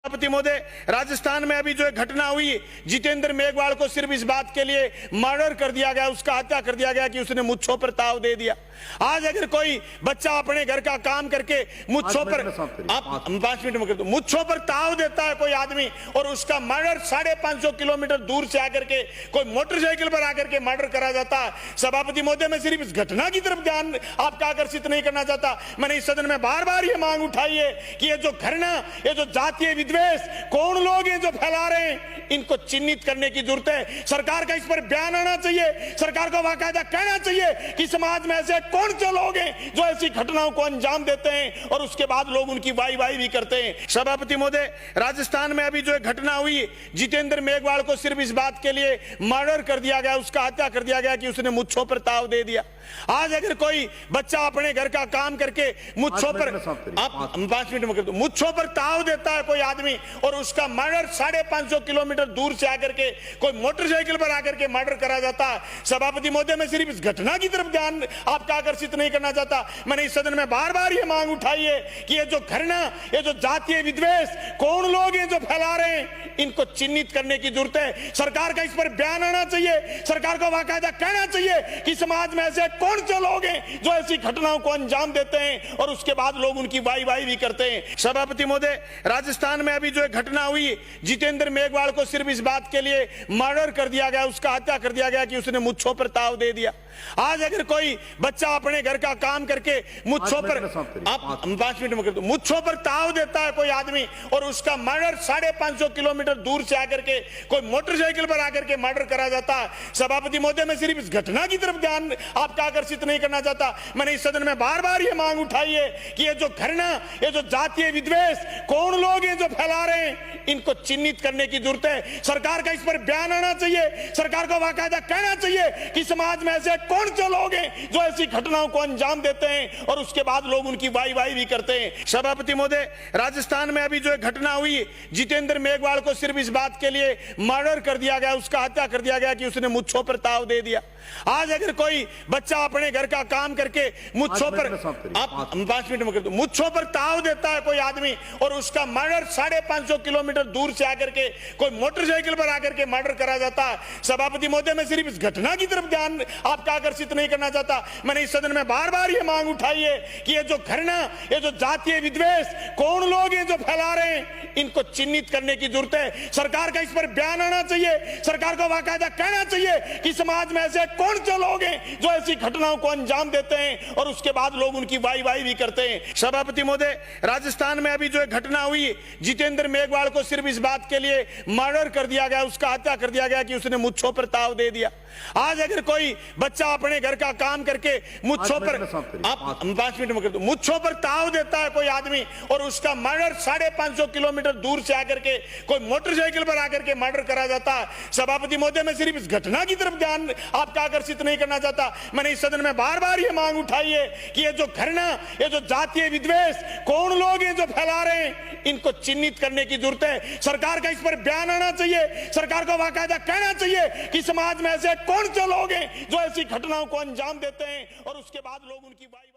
सभापति महोदय, राजस्थान में अभी जो एक घटना हुई, जितेंद्र मेघवाल को सिर्फ इस बात के लिए मर्डर कर दिया गया, उसका हत्या कर दिया गया कि उसने मुच्छों पर ताव दे दिया। आज अगर कोई बच्चा अपने घर का काम करके मुच्छों पर, आप 5 मिनट में कर दो, मुच्छों पर ताव देता है कोई आदमी और उसका मर्डर 550 किलोमीटर दूर से आकर के कोई मोटरसाइकिल पर आकर के मर्डर करा जाता है। सभापति महोदय, मैं सिर्फ इस घटना की तरफ ध्यान आपका आकर्षित नहीं करना चाहता, मैंने इस सदन में बार बार ये मांग उठाई है कि ये जो घृणा, ये जो जातीय विद्वेष कौन लोग हैं जो फैला रहे हैं, इनको चिन्हित करने की जरूरत है। सरकार का इस पर बयान आना चाहिए, सरकार को बाकायदा कहना चाहिए कि समाज में ऐसे कौन से लोग हैं जो ऐसी घटनाओं को अंजाम देते हैं और उसके बाद लोग उनकी वाई भी करते हैं। सभापति महोदय, राजस्थान में अभी जो एक घटना हुई, जितेंद्र मेघवाल को सिर्फ इस बात के लिए मर्डर कर दिया गया, उसका हत्या कर दिया गया कि उसने मुच्छों पर ताव दे दिया। आज अगर कोई बच्चा अपने घर का काम करके मुच्छों पर, आप 5 मिनट में कर दो, मुच्छों पर ताव देता है कोई आदमी और उसका मर्डर 550 किलोमीटर दूर से आकर के कोई मोटरसाइकिल पर आकर के मर्डर करा जाता है। सभापति महोदय, मैं सिर्फ इस घटना की तरफ ध्यान आपका आकर्षित नहीं करना चाहता, मैंने इस सदन में बार बार ये मांग उठाई है कि ये जो घृणा, ये जो जातीय विद्वेष कौन लोग हैं जो फैला रहे हैं, इनको चिन्हित करने की जरूरत है। सरकार का इस पर बयान आना चाहिए, सरकार को बाकायदा कहना चाहिए कि समाज में ऐसे कौन से लोग हैं जो ऐसी घटनाओं को अंजाम देते हैं और उसके बाद लोग उनकी वाई भी करते हैं। सभापति महोदय, राजस्थान में अभी जो एक घटना हुई, जितेंद्र मेघवाल को सिर्फ इस बात के लिए मर्डर कर दिया गया, उसका हत्या कर दिया गया कि उसने मुच्छों पर ताव दे दिया। आज अगर कोई बच्चा अपने घर का काम करके मुच्छों पर, आप 5 मिनट में कर दो, मुच्छों पर ताव देता है कोई आदमी और उसका मर्डर 550 किलोमीटर दूर से आकर के कोई मोटरसाइकिल पर आकर के मर्डर करा जाता है। सभापति महोदय, मैं सिर्फ इस घटना की तरफ ध्यान आपका आकर्षित नहीं करना चाहता, मैंने इस सदन में बार बार ये मांग उठाई है कि ये जो घृणा, ये जो जातीय विद्वेष कौन लोग हैं जो फैला रहे हैं, इनको चिन्हित करने की जरूरत है। सरकार का इस पर बयान आना चाहिए, सरकार को बाकायदा कहना चाहिए कि समाज में ऐसे कौन से लोग हैं जो ऐसी घटनाओं को अंजाम देते हैं और उसके बाद लोग उनकी वाई भी करते हैं। सभापति महोदय, राजस्थान में अभी जो एक घटना हुई, जितेंद्र मेघवाल को सिर्फ इस बात के लिए मर्डर कर दिया गया, उसका हत्या कर दिया गया कि उसने मुच्छों पर ताव दे दिया। आज अगर कोई बच्चा अपने घर का काम करके मुच्छों पर, आप 5 मिनट में कर दो, मुच्छों पर ताव देता है कोई आदमी और उसका मर्डर 550 किलोमीटर दूर से आकर के कोई मोटरसाइकिल पर आकर के मर्डर करा जाता है। सभापति महोदय, मैं सिर्फ इस घटना की तरफ ध्यान आपका आकर्षित नहीं करना चाहता, मैंने इस सदन में बार बार ये मांग उठाई है कि ये जो घृणा, ये जो जातीय विद्वेष कौन लोग हैं जो फैला रहे हैं, इनको चिन्हित करने की जरूरत है। सरकार का इस पर बयान आना चाहिए, सरकार को बाकायदा कहना चाहिए कि समाज में ऐसे कौन से लोग हैं जो ऐसी घटनाओं को अंजाम देते हैं और उसके बाद लोग उनकी वाई भी करते हैं। सभापति महोदय, राजस्थान में अभी जो एक घटना हुई, जितेंद्र मेघवाल को सिर्फ इस बात के लिए मर्डर कर दिया गया, उसका हत्या कर दिया गया कि उसने मुच्छों पर ताव दे दिया। आज अगर कोई बच्चा अपने घर का काम करके मुच्छों पर, आप 5 मिनट में कर दो, मुच्छों पर ताव देता है कोई आदमी और उसका मर्डर 550 किलोमीटर दूर से आकर के कोई मोटरसाइकिल पर आकर के मर्डर करा जाता है। सभापति महोदय, मैं सिर्फ इस घटना की तरफ ध्यान आपका आकर्षित नहीं करना चाहता, मैंने इस सदन में बार बार ये मांग उठाई है कि ये जो घृणा, ये जो जातीय विद्वेष कौन लोग हैं जो फैला रहे हैं, इनको चिन्हित करने की जरूरत है। सरकार का इस पर बयान आना चाहिए, सरकार को बाकायदा कहना चाहिए कि समाज में ऐसे कौन से लोग हैं जो ऐसी घटनाओं को अंजाम देते हैं और उसके बाद लोग उनकी वाई